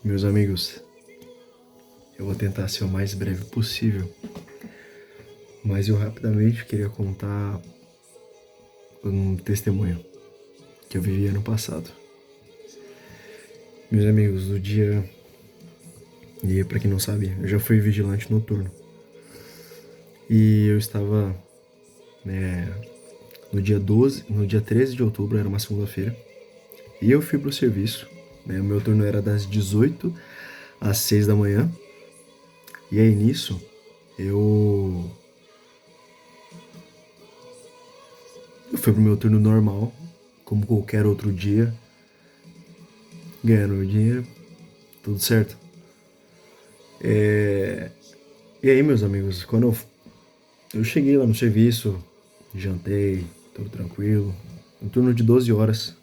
Meus amigos, eu vou tentar ser o mais breve possível, mas eu rapidamente queria contar um testemunho que eu vivi ano passado. Meus amigos, no dia... E pra quem não sabe, eu já fui vigilante noturno. E eu estava, no dia 12, no dia 13 de outubro, era uma segunda-feira, e eu fui pro serviço, O meu turno era das 18 às 6 da manhã. E aí nisso, eu Eu fui pro meu turno normal, como qualquer outro dia, ganhando meu dinheiro, tudo certo. E aí, meus amigos, quando eu cheguei lá no serviço, jantei, tudo tranquilo, um turno de 12 horas.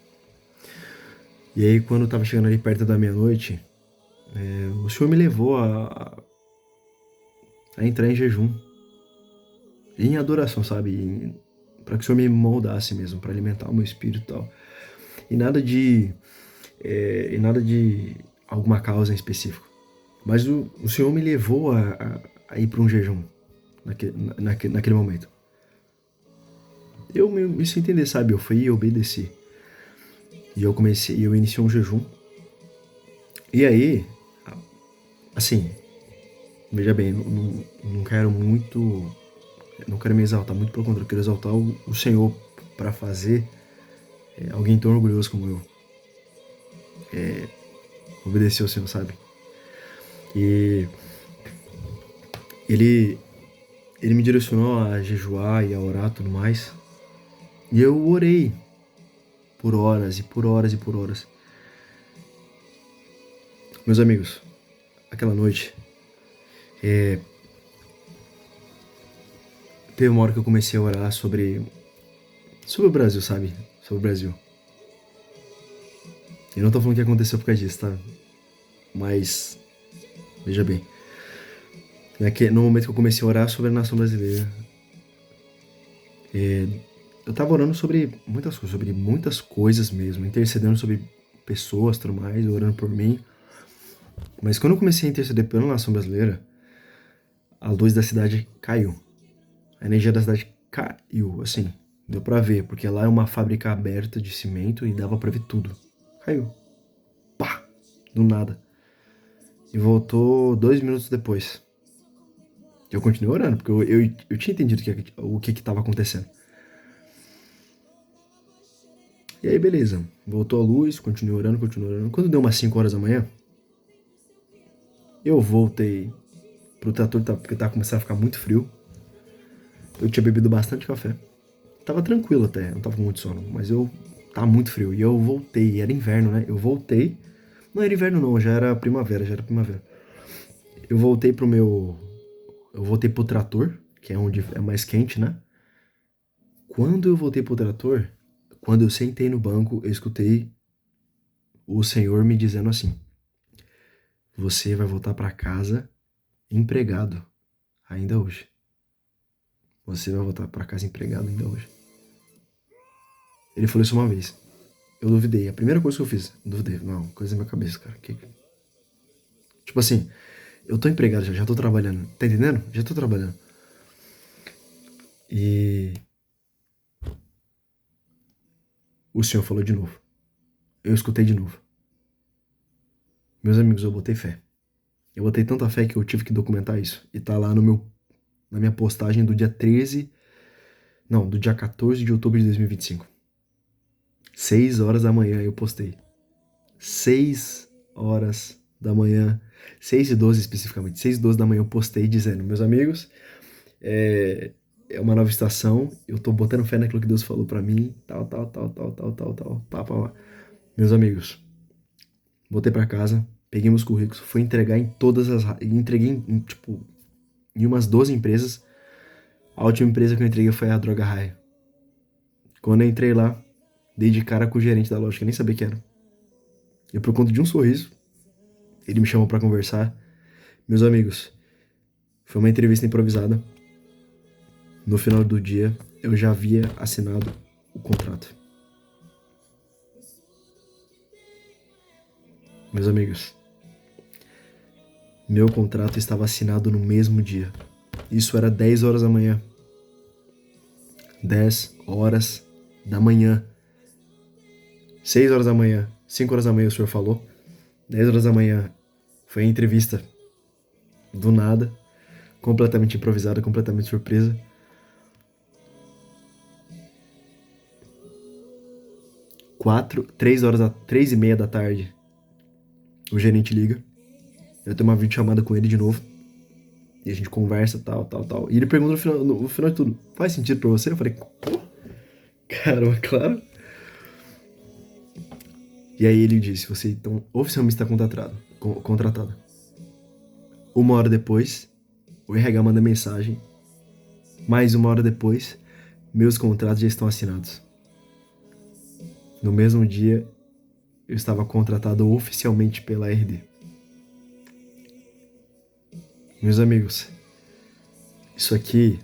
E aí, quando eu tava chegando ali perto da meia-noite, o senhor me levou a entrar em jejum, em adoração, sabe? Para que o senhor me moldasse mesmo, para alimentar o meu espírito e tal. E nada de alguma causa em específico. Mas o Senhor me levou a ir para um jejum naquele momento. Eu me sem entender, sabe? Eu fui e obedeci. E eu iniciei um jejum. E aí, assim, veja bem, não quero muito, não quero me exaltar muito, pelo contrário, eu quero exaltar o Senhor para fazer alguém tão orgulhoso como eu obedecer ao Senhor, sabe? E ele, ele me direcionou a jejuar e a orar e tudo mais. E eu orei por horas e por horas e por horas. Meus amigos, aquela noite, teve uma hora que eu comecei a orar sobre o Brasil, sabe? Sobre o Brasil. E não tô falando que aconteceu por causa disso, tá? Mas, veja bem, no momento que eu comecei a orar sobre a nação brasileira, eu tava orando sobre muitas coisas mesmo, intercedendo sobre pessoas, tudo mais, orando por mim. Mas quando eu comecei a interceder pela nação brasileira, a luz da cidade caiu. A energia da cidade caiu, assim. Deu pra ver, porque lá é uma fábrica aberta de cimento e dava pra ver tudo. Caiu. Pá! Do nada. E voltou 2 minutos depois. Eu continuei orando, porque eu tinha entendido o que tava acontecendo. E aí, beleza. Voltou a luz, continuei orando, continuei orando. Quando deu umas 5 horas da manhã, eu voltei pro trator, porque tava começando a ficar muito frio. Eu tinha bebido bastante café. Tava tranquilo até, não tava com muito sono, mas eu tava muito frio. E eu voltei, era inverno, né? Eu voltei. Não era inverno não, já era primavera. Eu voltei pro meu. Eu voltei pro trator, que é onde é mais quente, né? Quando eu voltei pro trator, quando eu sentei no banco, eu escutei o Senhor me dizendo assim: Você vai voltar pra casa empregado ainda hoje. Você vai voltar pra casa empregado ainda hoje. Ele falou isso uma vez. Eu duvidei. A primeira coisa que eu fiz, duvidei. Não, coisa na minha cabeça, cara. Tipo assim, eu tô empregado já tô trabalhando. Tá entendendo? Já tô trabalhando. E o senhor falou de novo. Eu escutei de novo. Meus amigos, eu botei fé. Eu botei tanta fé que eu tive que documentar isso. E tá lá na minha postagem do dia 13. Não, do dia 14 de outubro de 2025. 6 horas da manhã eu postei. 6 horas da manhã. 6:12 especificamente. 6:12 da manhã eu postei dizendo: Meus amigos, é uma nova estação, eu tô botando fé naquilo que Deus falou pra mim, tal, pá. Meus amigos, voltei pra casa, peguei meus currículos, fui entregar em entreguei tipo, em umas 12 empresas. A última empresa que eu entreguei foi a Droga Raia. Quando eu entrei lá, dei de cara com o gerente da loja, que eu nem sabia que era. E por conta de um sorriso, ele me chamou pra conversar. Meus amigos, foi uma entrevista improvisada. No final do dia, eu já havia assinado o contrato. Meus amigos, Meu contrato estava assinado no mesmo dia. Isso era 10 horas da manhã. 10 horas da manhã. 6 horas da manhã. 5 horas da manhã o senhor falou. 10 horas da manhã foi a entrevista. Do nada. Completamente improvisada, completamente surpresa. 3h30 da tarde, o gerente liga. Eu tenho uma videochamada com ele de novo. E a gente conversa, tal. E ele pergunta no final de tudo: faz sentido pra você? Eu falei: pô, caramba, claro. E aí ele disse: você então oficialmente está contratado. 1 hora depois, o RH manda mensagem. Mais 1 hora depois, meus contratos já estão assinados. No mesmo dia, eu estava contratado oficialmente pela RD. Meus amigos, isso aqui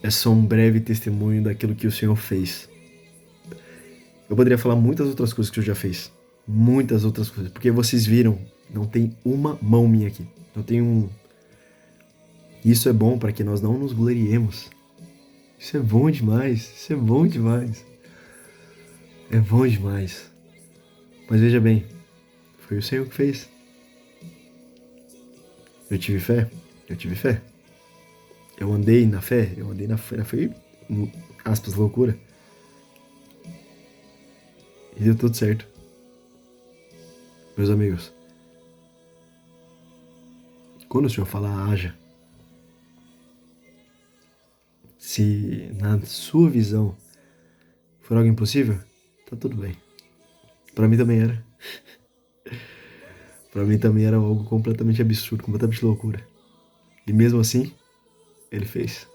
é só um breve testemunho daquilo que o Senhor fez. Eu poderia falar muitas outras coisas que o Senhor já fez. Muitas outras coisas. Porque vocês viram, não tem uma mão minha aqui. Não tem um... Isso é bom para que nós não nos gloriemos. Isso é bom demais. Isso é bom demais. É bom demais. Mas veja bem, foi o Senhor que fez. Eu tive fé? Eu tive fé. Eu andei na fé? Eu andei na fé. Foi, aspas, loucura. E deu tudo certo. Meus amigos, quando o Senhor fala haja, se na sua visão for algo impossível, tá tudo bem. Pra mim também era. Pra mim também era algo completamente absurdo, completamente loucura. E mesmo assim, ele fez.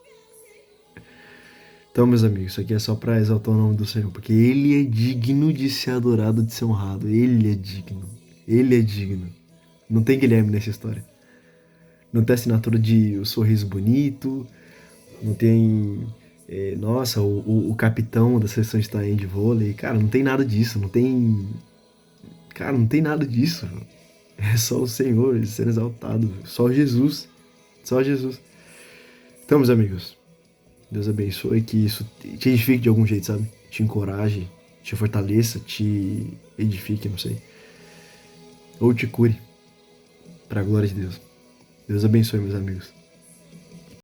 Então, meus amigos, isso aqui é só pra exaltar o nome do Senhor, porque Ele é digno de ser adorado, de ser honrado. Ele é digno. Ele é digno. Não tem Guilherme nessa história. Não tem assinatura de o sorriso bonito, não tem... nossa, o capitão da seleção de Itaém de vôlei. Cara, não tem nada disso, não tem... Cara, não tem nada disso. É só o Senhor sendo exaltado. Só Jesus. Só Jesus. Então, meus amigos, Deus abençoe, que isso te edifique de algum jeito, sabe? Te encoraje, te fortaleça, te edifique, não sei. Ou te cure, pra glória de Deus. Deus abençoe, meus amigos.